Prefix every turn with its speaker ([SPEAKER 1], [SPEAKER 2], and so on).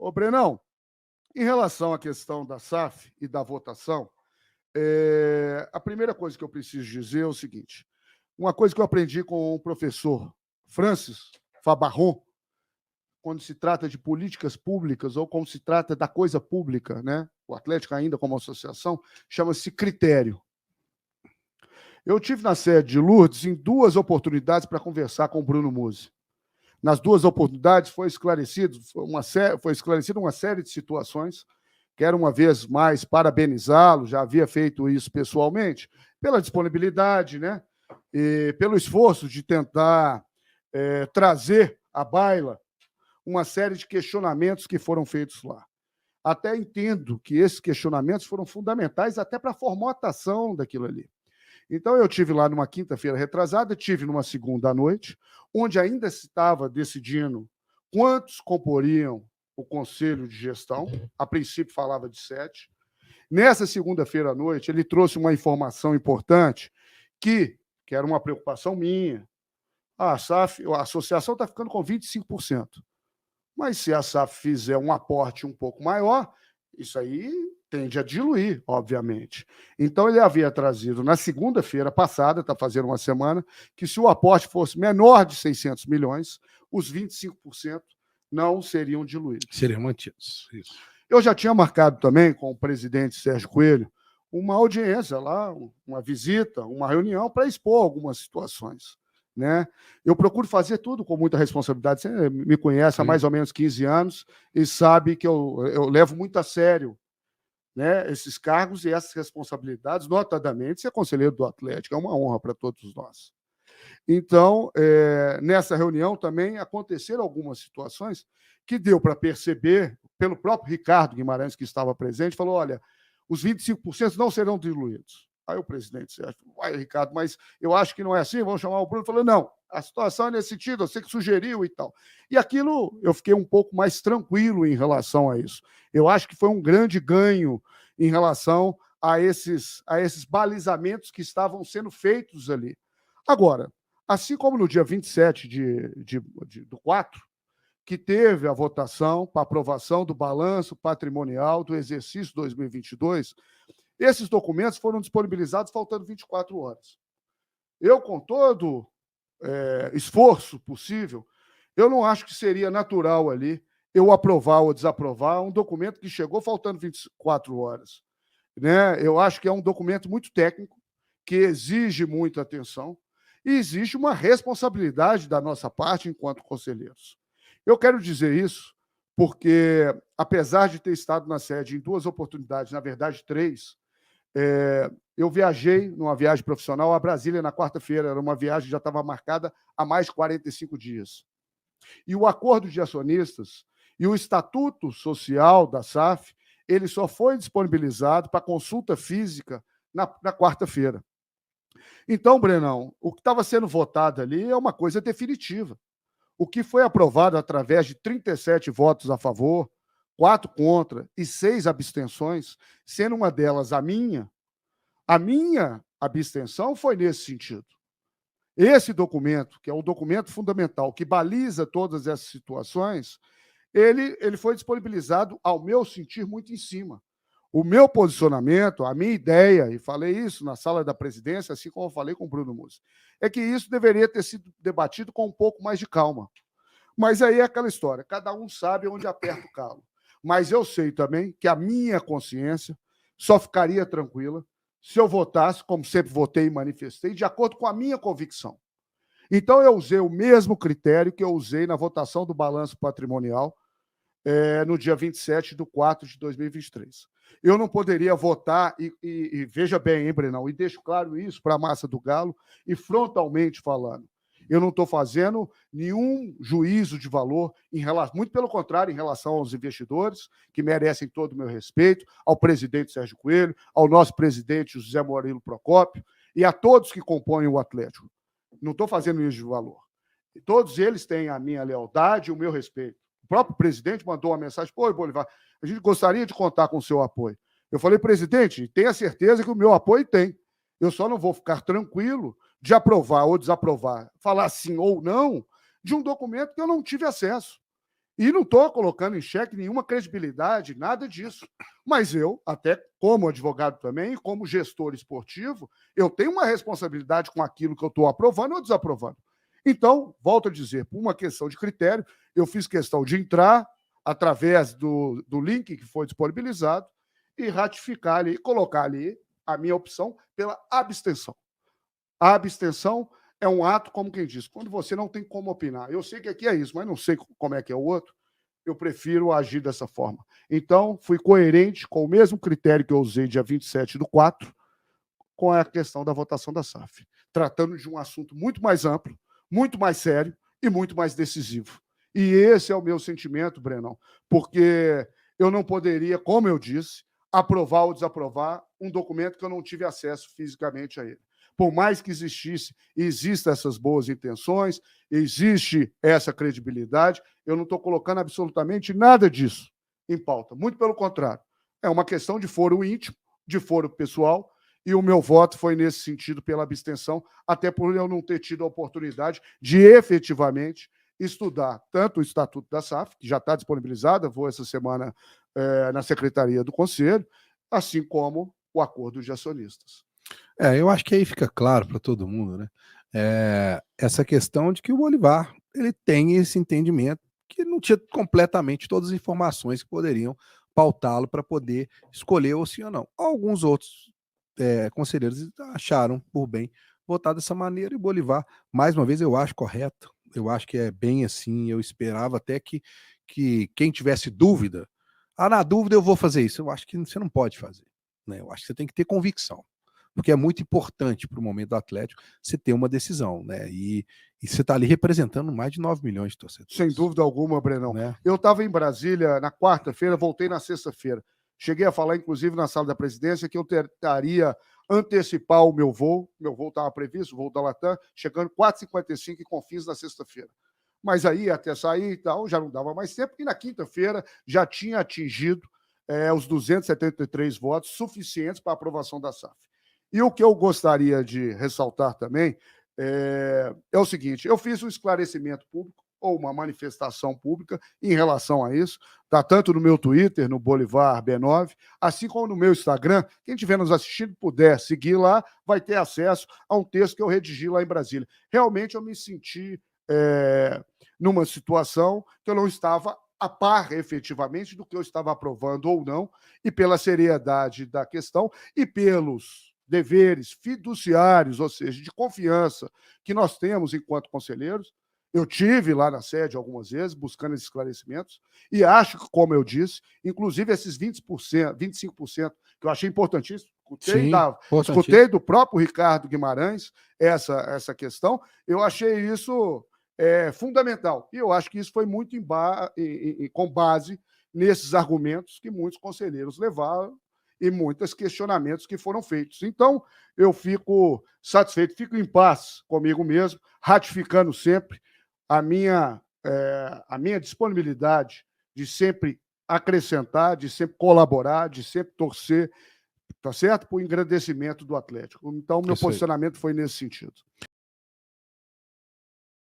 [SPEAKER 1] Ô, Brenão, em relação à questão da SAF e da votação, a primeira coisa que eu preciso dizer é o seguinte: uma coisa que eu aprendi com o professor Francis Fabarron, quando se trata de políticas públicas ou quando se trata da coisa pública, né? O Atlético ainda como associação, chama-se critério. Eu tive na sede de Lourdes em duas oportunidades para conversar com o Bruno Musi. Nas duas oportunidades foi esclarecida uma série de situações. Quero uma vez mais parabenizá-lo, já havia feito isso pessoalmente, pela disponibilidade, né? E pelo esforço de tentar trazer à baila uma série de questionamentos que foram feitos lá. Até entendo que esses questionamentos foram fundamentais até para a formatação daquilo ali. Então, eu tive lá numa quinta-feira retrasada, tive numa segunda à noite, onde ainda se estava decidindo quantos comporiam o Conselho de Gestão. A princípio, falava de 7. Nessa segunda-feira à noite, ele trouxe uma informação importante que era uma preocupação minha. A SAF, a associação está ficando com 25%. Mas se a SAF fizer um aporte um pouco maior, isso aí tende a diluir, obviamente. Então, ele havia trazido na segunda-feira passada, está fazendo uma semana, que se o aporte fosse menor de 600 milhões, os 25% não seriam diluídos.
[SPEAKER 2] Seriam mantidos, isso.
[SPEAKER 1] Eu já tinha marcado também com o presidente Sérgio Coelho uma audiência lá, uma visita, uma reunião para expor algumas situações. Né? Eu procuro fazer tudo com muita responsabilidade. Você me conhece há mais ou menos 15 anos e sabe que eu levo muito a sério, né, esses cargos e essas responsabilidades, notadamente ser conselheiro do Atlético. É uma honra para todos nós. Então, nessa reunião também aconteceram algumas situações que deu para perceber, pelo próprio Ricardo Guimarães, que estava presente, falou: olha, os 25% não serão diluídos. Aí o presidente Sérgio falou: vai, Ricardo, mas eu acho que não é assim, vamos chamar o Bruno. Falou: não, a situação é nesse sentido, você que sugeriu e tal. E aquilo, eu fiquei um pouco mais tranquilo em relação a isso. Eu acho que foi um grande ganho em relação a esses balizamentos que estavam sendo feitos ali. Agora, assim como no dia 27 do 4, que teve a votação para aprovação do balanço patrimonial do exercício 2022, esses documentos foram disponibilizados faltando 24 horas. Eu, com todo esforço possível, eu não acho que seria natural ali eu aprovar ou desaprovar um documento que chegou faltando 24 horas. Né? Eu acho que é um documento muito técnico, que exige muita atenção e exige uma responsabilidade da nossa parte enquanto conselheiros. Eu quero dizer isso porque, apesar de ter estado na sede em duas oportunidades, na verdade 3, eu viajei numa viagem profissional a Brasília na quarta-feira. Era uma viagem que já estava marcada há mais de 45 dias. E o acordo de acionistas e o estatuto social da SAF, ele só foi disponibilizado para consulta física na quarta-feira. Então, Brenão, o que estava sendo votado ali é uma coisa definitiva. O que foi aprovado através de 37 votos a favor, 4 contra e 6 abstenções, sendo uma delas a minha abstenção foi nesse sentido. Esse documento, que é um documento fundamental, que baliza todas essas situações, ele foi disponibilizado, ao meu sentir, muito em cima. O meu posicionamento, a minha ideia, e falei isso na sala da presidência, assim como eu falei com o Bruno Musi, é que isso deveria ter sido debatido com um pouco mais de calma. Mas aí é aquela história, cada um sabe onde aperta o calo. Mas eu sei também que a minha consciência só ficaria tranquila se eu votasse, como sempre votei e manifestei, de acordo com a minha convicção. Então, eu usei o mesmo critério que eu usei na votação do balanço patrimonial no dia 27/4/2023. Eu não poderia votar, e veja bem, hein, Brenão, e deixo claro isso para a massa do Galo, e frontalmente falando, eu não estou fazendo nenhum juízo de valor, muito pelo contrário, em relação aos investidores, que merecem todo o meu respeito, ao presidente Sérgio Coelho, ao nosso presidente José Murilo Procópio, e a todos que compõem o Atlético. Não estou fazendo juízo de valor. Todos eles têm a minha lealdade e o meu respeito. O próprio presidente mandou uma mensagem: pô, Bolivar, a gente gostaria de contar com o seu apoio. Eu falei: presidente, tenha certeza que o meu apoio tem. Eu só não vou ficar tranquilo de aprovar ou desaprovar, falar sim ou não, de um documento que eu não tive acesso. E não estou colocando em xeque nenhuma credibilidade, nada disso. Mas eu, até como advogado também, como gestor esportivo, eu tenho uma responsabilidade com aquilo que eu estou aprovando ou desaprovando. Então, volto a dizer, por uma questão de critério, eu fiz questão de entrar através do link que foi disponibilizado e ratificar ali, colocar ali a minha opção pela abstenção. A abstenção é um ato, como quem diz, quando você não tem como opinar. Eu sei que aqui é isso, mas não sei como é que é o outro, eu prefiro agir dessa forma. Então, fui coerente com o mesmo critério que eu usei dia 27/4, com a questão da votação da SAF, tratando de um assunto muito mais amplo, muito mais sério e muito mais decisivo. E esse é o meu sentimento, Brenão, porque eu não poderia, como eu disse, aprovar ou desaprovar um documento que eu não tive acesso fisicamente a ele. Por mais que existam essas boas intenções, existe essa credibilidade, eu não estou colocando absolutamente nada disso em pauta. Muito pelo contrário. É uma questão de foro íntimo, de foro pessoal, e o meu voto foi nesse sentido, pela abstenção, até por eu não ter tido a oportunidade de efetivamente estudar tanto o Estatuto da SAF, que já está disponibilizada, vou essa semana na Secretaria do Conselho, assim como o acordo de acionistas.
[SPEAKER 2] Eu acho que aí fica claro para todo mundo, né? Essa questão de que o Bolívar ele tem esse entendimento que não tinha completamente todas as informações que poderiam pautá-lo para poder escolher ou sim ou não. Alguns outros conselheiros acharam por bem votar dessa maneira e o Bolívar, mais uma vez, eu acho correto. Eu acho que é bem assim. Eu esperava até que quem tivesse dúvida, na dúvida eu vou fazer isso. Eu acho que você não pode fazer, né? Eu acho que você tem que ter convicção, porque é muito importante para o momento do Atlético você ter uma decisão, né? E você está ali representando mais de 9 milhões de torcedores.
[SPEAKER 1] Sem dúvida alguma, Brenão.
[SPEAKER 2] Né?
[SPEAKER 1] Eu estava em Brasília na quarta-feira, voltei na sexta-feira. Cheguei a falar, inclusive, na sala da presidência, que eu tentaria antecipar o meu voo. Meu voo estava previsto, o voo da Latam, chegando 4h55 e com fins na sexta-feira. Mas aí, até sair e tal, já não dava mais tempo, e na quinta-feira já tinha atingido os 273 votos suficientes para a aprovação da SAF. E o que eu gostaria de ressaltar também é o seguinte: eu fiz um esclarecimento público ou uma manifestação pública em relação a isso, tá tanto no meu Twitter, no Bolivar B9, assim como no meu Instagram. Quem estiver nos assistindo puder seguir lá, vai ter acesso a um texto que eu redigi lá em Brasília. Realmente eu me senti numa situação que eu não estava a par efetivamente do que eu estava aprovando ou não, e pela seriedade da questão e pelos deveres fiduciários, ou seja, de confiança que nós temos enquanto conselheiros. Eu tive lá na sede algumas vezes buscando esses esclarecimentos e acho que, como eu disse, inclusive esses 20%, 25% que eu achei importantíssimo, escutei do próprio Ricardo Guimarães essa questão, eu achei isso fundamental. E eu acho que isso foi muito com base nesses argumentos que muitos conselheiros levaram e muitos questionamentos que foram feitos. Então, eu fico satisfeito, fico em paz comigo mesmo, ratificando sempre a minha disponibilidade de sempre acrescentar, de sempre colaborar, de sempre torcer, tá certo? Para o engrandecimento do Atlético. Então, meu posicionamento foi nesse sentido.